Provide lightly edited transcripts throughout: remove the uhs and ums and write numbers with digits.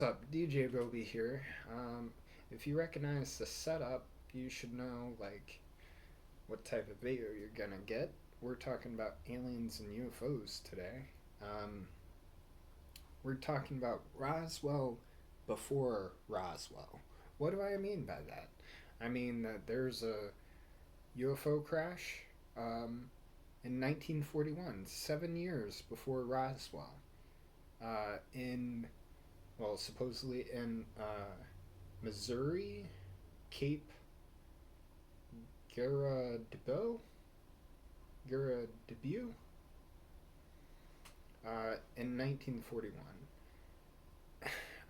What's up, DJ Roby here. If you recognize the setup, you should know what type of video you're gonna get. We're talking about aliens and UFOs today. Um, we're talking about Roswell before Roswell. What do I mean by that? I mean that there's a UFO crash in 1941, 7 years before Roswell, in supposedly in Missouri, Cape Girardeau, Girardeau, in 1941.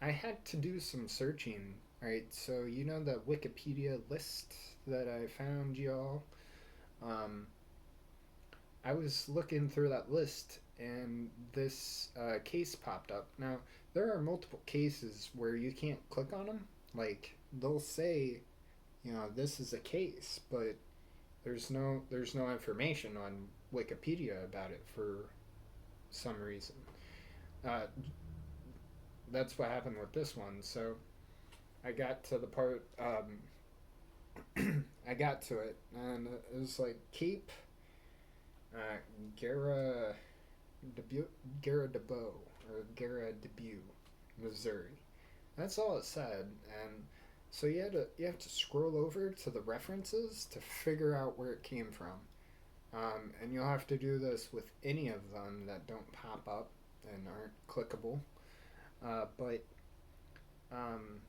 I had to do some searching, right? So you know the Wikipedia list that I found, y'all. Um, I was looking through that list, and this case popped up. Now there are multiple cases where you can't click on them. Like they'll say, this is a case, but there's no information on Wikipedia about it for some reason. Uh, that's what happened with this one. So I got to the part. I got to it, and it was like Cape uh, Gara Garadabeau or Garadabeau, Missouri. That's all it said, and so you have to scroll over to the references to figure out where it came from. And you'll have to do this with any of them that don't pop up and aren't clickable. But um,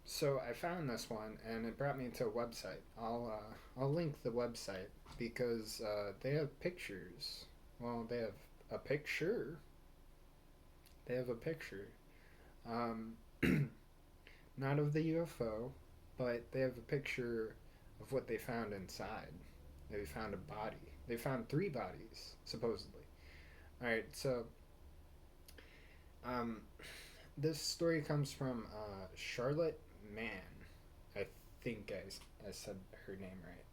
so I found this one, and it brought me to a website. I'll link the website because they have pictures. Well, they have a picture. They have a picture. Um, not of the UFO, but they have a picture of what they found inside. They found a body. They found three bodies, supposedly. Alright, so um, this story comes from Charlotte Mann. I think I said her name right.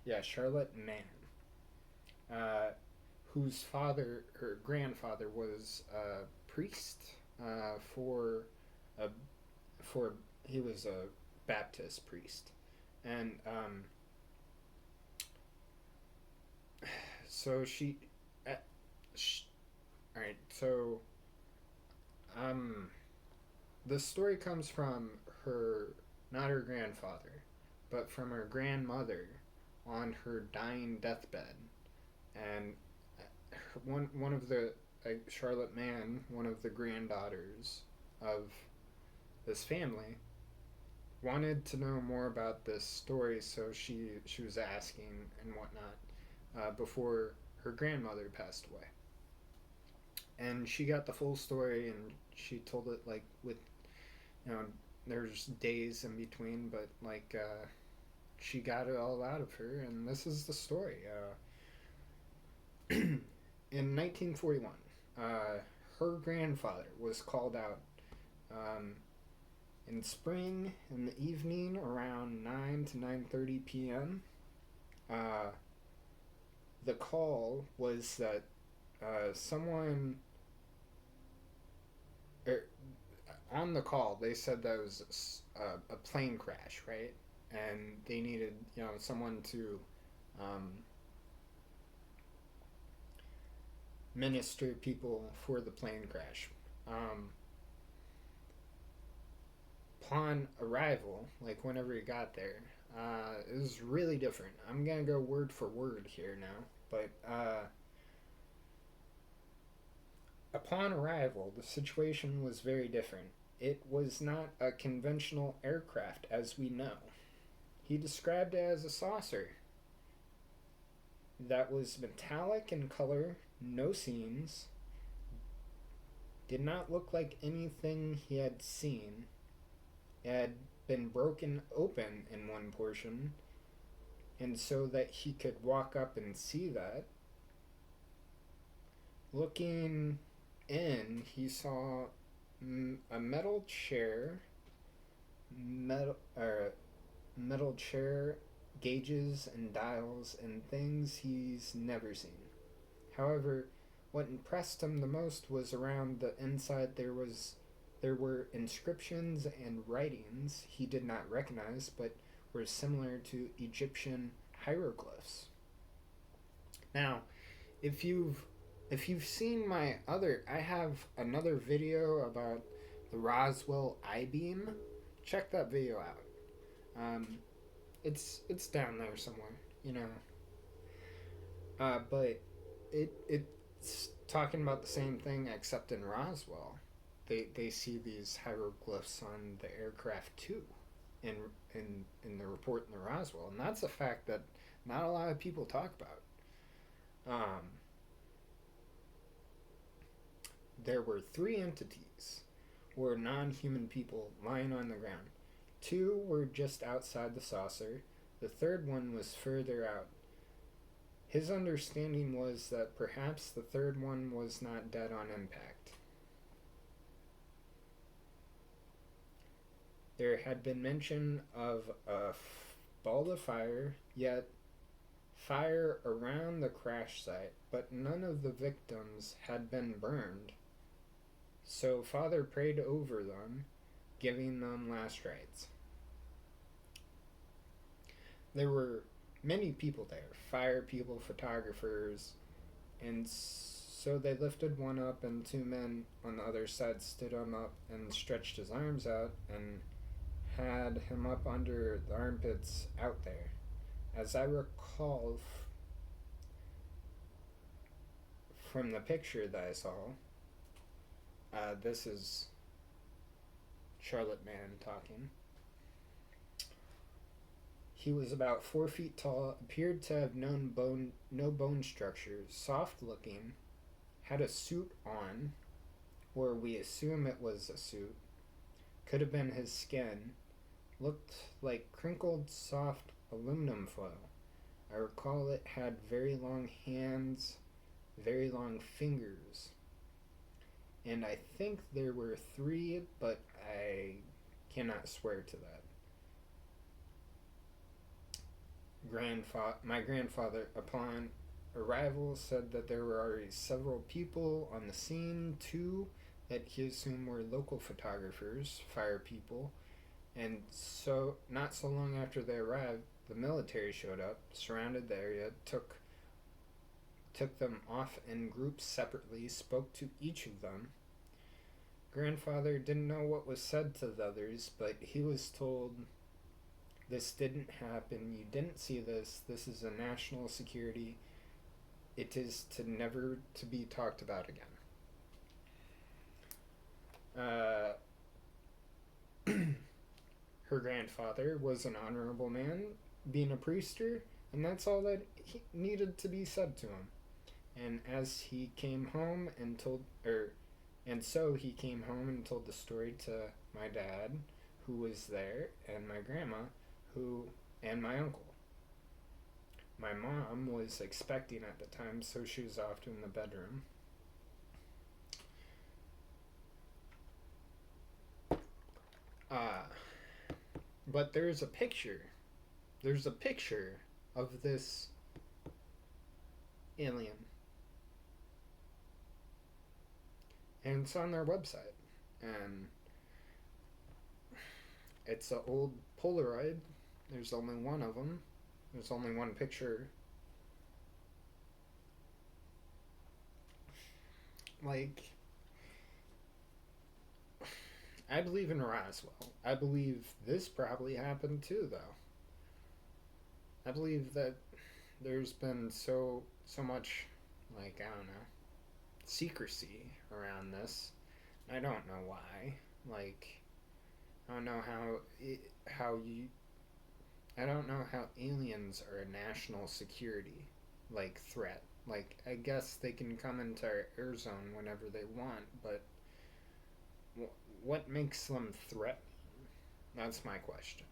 Yeah, Charlotte Mann. Whose father, her grandfather, was a priest for a for he was a Baptist priest, and so uh, sh all right. So um, the story comes from her, not her grandfather, but from her grandmother on her dying deathbed, and one of the Charlotte Mann, one of the granddaughters of this family, wanted to know more about this story, so she was asking and whatnot before her grandmother passed away, and she got the full story, and she told it like with you know there's days in between, but she got it all out of her, and this is the story. In 1941, her grandfather was called out um, in spring in the evening around 9 to 9:30 p.m. Uh, the call was that someone er, on the call they said that it was a plane crash, right? And they needed someone to um, minister people for the plane crash. Um, upon arrival, like whenever he got there, it was really different. I'm gonna go word for word here now, but upon arrival, the situation was very different. It was not a conventional aircraft as we know. He described it as a saucer that was metallic in color, no seams, did not look like anything he had seen. It had been broken open in one portion, and so that he could walk up and see that. Looking in, he saw a metal chair, metal chair, gauges and dials and things he's never seen. However, what impressed him the most was around the inside there was There were inscriptions and writings he did not recognize, but were similar to Egyptian hieroglyphs. Now, if you've if you've seen I have another video about the Roswell I-beam. Check that video out. It's down there somewhere, you know. But it's talking about the same thing except in Roswell. They see these hieroglyphs on the aircraft too, in in the report in the Roswell, and that's a fact that not a lot of people talk about. Um, there were three entities, or non-human people, lying on the ground. Two were just outside the saucer. The third one was further out. His understanding was that perhaps the third one was not dead on impact. There had been mention of a ball of fire, yet fire around the crash site, but none of the victims had been burned. So Father prayed over them, giving them last rites. There were many people there, fire people, photographers, and so they lifted one up, and two men on the other side stood him up and stretched his arms out and had him up under the armpits out there. As I recall from the picture that I saw, this is Charlotte Man talking. He was about 4 feet tall, appeared to have no bone structure, soft looking, had a suit on, or we assume it was a suit, could have been his skin, looked like crinkled soft aluminum foil. I recall it had very long hands, very long fingers, and I think there were three, but I cannot swear to that. My grandfather, upon arrival, said that there were already several people on the scene, too, that he assumed were local photographers, fire people, and so not so long after they arrived, the military showed up, surrounded the area, took them off in groups separately, spoke to each of them. Grandfather didn't know what was said to the others, but he was told, "This didn't happen. You didn't see this. This is a national security. It is to never to be talked about again." Her grandfather was an honorable man, being a priester, and that's all that needed to be said to him. And as he came home and so he came home and told the story to my dad, who was there, and my grandma, and my uncle. My mom was expecting at the time, so she was off in the bedroom. But there's a picture. There's a picture of this alien. And it's on their website. And it's an old Polaroid. There's only one of them. There's only one picture. Like, I believe in Roswell. I believe this probably happened too, though. I believe that there's been so much, like, I don't know, secrecy around this. I don't know why. Like, I don't know I don't know how aliens are a national security, like, threat. Like, I guess they can come into our air zone whenever they want, but what makes them threatening? That's my question.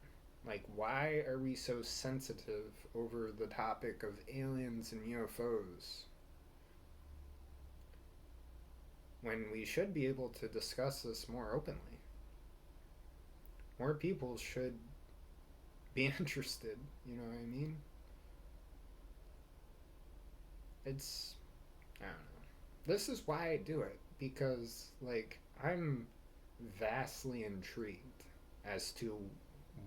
Like, why are we so sensitive over the topic of aliens and UFOs when we should be able to discuss this more openly? More people should be interested, you know what I mean? I don't know. This is why I do it, because, like, I'm vastly intrigued as to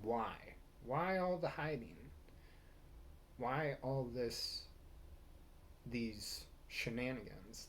why. Why all the hiding? Why all these shenanigans?